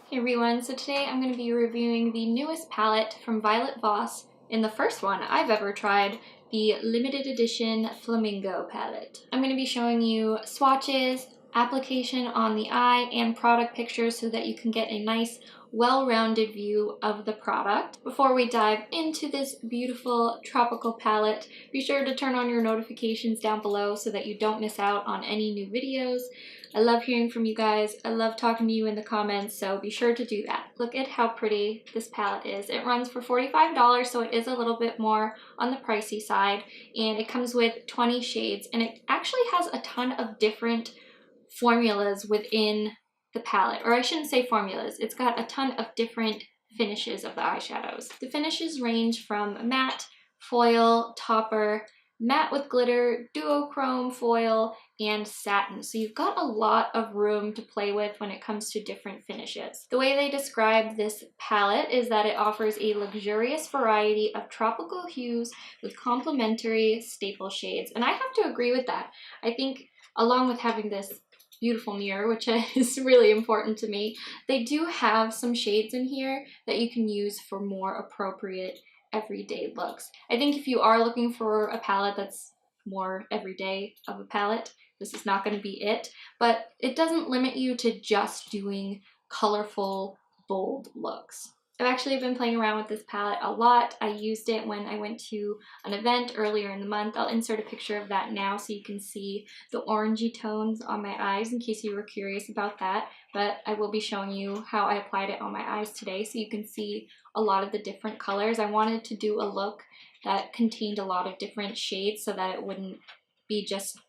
Hey everyone, so today I'm going to be reviewing the newest palette from Voss, and the first one I've ever tried, the limited edition Flamingo palette. I'm going to be showing you swatches, application on the eye, and product pictures so that you can get a nice, well-rounded view of the product. Before we dive into this beautiful tropical palette, be sure to turn on your notifications down below so that you don't miss out on any new videos. I love hearing from you guys. I love talking to you in the comments, so be sure to do that. Look at how pretty this palette is. It runs for $45, so it is a little bit more on the pricey side, and it comes with 20 shades, and it actually has a ton of different formulas within the palette, or I shouldn't say formulas. It's got a ton of different finishes of the eyeshadows. The finishes range from matte, foil, topper, matte with glitter, duochrome, foil, and satin. So you've got a lot of room to play with when it comes to different finishes. The way they describe this palette is that it offers a luxurious variety of tropical hues with complementary staple shades. And I have to agree with that. I think along with having this beautiful mirror, which is really important to me, they do have some shades in here that you can use for more appropriate everyday looks. I think if you are looking for a palette that's more everyday of a palette, this is not going to be it, but it doesn't limit you to just doing colorful, bold looks. I've actually been playing around with this palette a lot. I used it when I went to an event earlier in the month. I'll insert a picture of that now so you can see the orangey tones on my eyes in case you were curious about that. But I will be showing you how I applied it on my eyes today so you can see a lot of the different colors. I wanted to do a look that contained a lot of different shades so that it wouldn't be just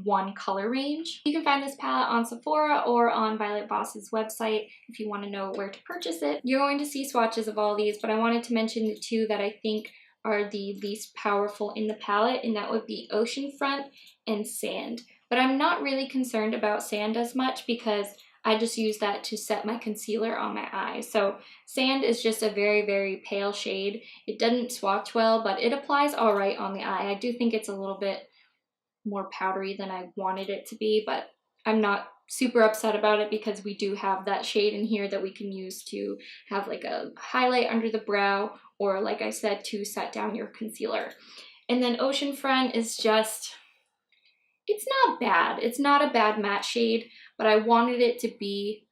one color range. You can find this palette on Sephora or on Voss's website if you want to know where to purchase it. You're going to see swatches of all these, but I wanted to mention the two that I think are the least powerful in the palette, and that would be Oceanfront and Sand. But I'm not really concerned about Sand as much because I just use that to set my concealer on my eyes. So Sand is just a very, very pale shade. It doesn't swatch well, but it applies all right on the eye. I do think it's a little bit more powdery than I wanted it to be, but I'm not super upset about it because we do have that shade in here that we can use to have like a highlight under the brow, or like I said, to set down your concealer. And then Oceanfront is just, it's not bad. It's not a bad matte shade, but I wanted it to be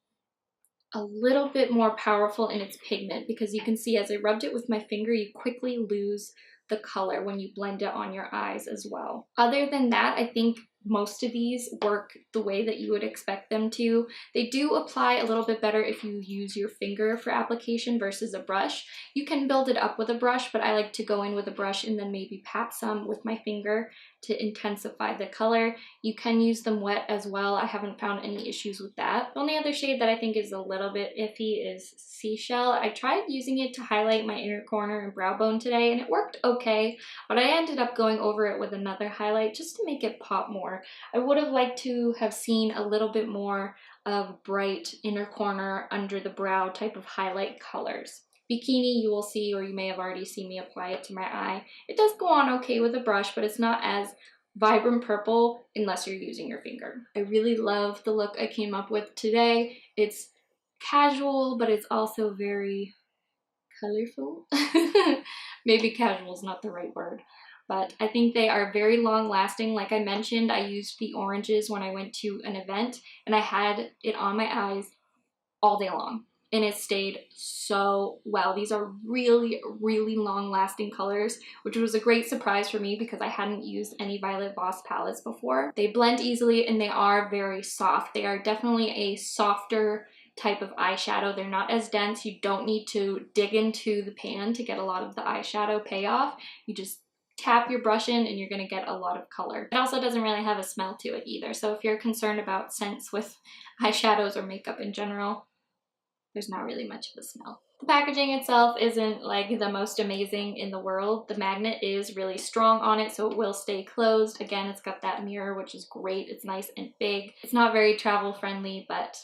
a little bit more powerful in its pigment because you can see as I rubbed it with my finger, you quickly lose the color when you blend it on your eyes as well. Other than that, I think most of these work the way that you would expect them to. They do apply a little bit better if you use your finger for application versus a brush. You can build it up with a brush, but I like to go in with a brush and then maybe pat some with my finger to intensify the color. You can use them wet as well. I haven't found any issues with that. The only other shade that I think is a little bit iffy is Seashell. I tried using it to highlight my inner corner and brow bone today, and it worked okay, but I ended up going over it with another highlight just to make it pop more. I would have liked to have seen a little bit more of bright inner corner under the brow type of highlight colors. Bikini, you will see, or you may have already seen me apply it to my eye. It does go on okay with a brush, but it's not as vibrant purple unless you're using your finger. I really love the look I came up with today. It's casual, but it's also very colorful. Maybe casual is not the right word, but I think they are very long lasting. Like I mentioned, I used the oranges when I went to an event and I had it on my eyes all day long and it stayed so well. These are really, really long lasting colors, which was a great surprise for me because I hadn't used any Voss palettes before. They blend easily and they are very soft. They are definitely a softer type of eyeshadow. They're not as dense. You don't need to dig into the pan to get a lot of the eyeshadow payoff. You just tap your brush in and you're going to get a lot of color. It also doesn't really have a smell to it either. So if you're concerned about scents with eyeshadows or makeup in general, there's not really much of a smell. The packaging itself isn't like the most amazing in the world. The magnet is really strong on it, so it will stay closed. Again, it's got that mirror, which is great. It's nice and big. It's not very travel friendly, but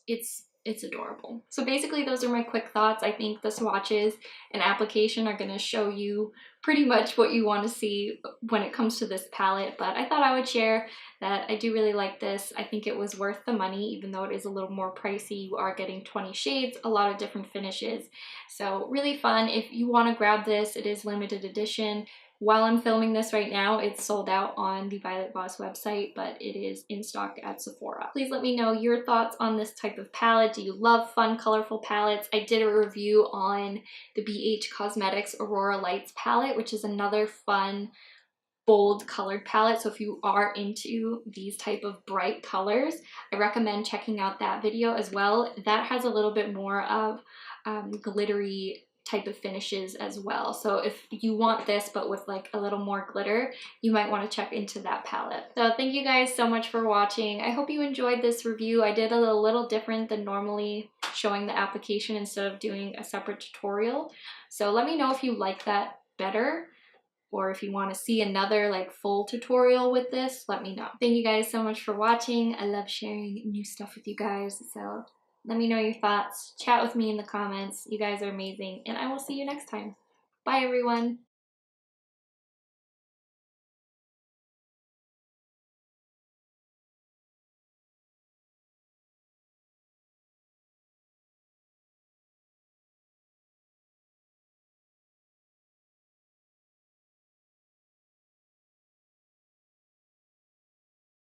it's it's adorable. So basically those are my quick thoughts. I think the swatches and application are going to show you pretty much what you want to see when it comes to this palette, but I thought I would share that I do really like this. I think it was worth the money, even though it is a little more pricey. You are getting 20 shades, a lot of different finishes, so really fun. If you want to grab this, it is limited edition. While I'm filming this right now, it's sold out on the Violet Voss website, but it is in stock at Sephora. Please let me know your thoughts on this type of palette. Do you love fun, colorful palettes? I did a review on the BH Cosmetics Aurora Lights palette, which is another fun, bold colored palette. So if you are into these type of bright colors, I recommend checking out that video as well. That has a little bit more of glittery type of finishes as well. So if you want this but with like a little more glitter, you might want to check into that palette. So thank you guys so much for watching. I hope you enjoyed this review. I did it a little different than normally, showing the application instead of doing a separate tutorial. So let me know if you like that better, or if you want to see another like full tutorial with this, let me know. Thank you guys so much for watching. I love sharing new stuff with you guys, so let me know your thoughts. Chat with me in the comments. You guys are amazing, and I will see you next time. Bye, everyone.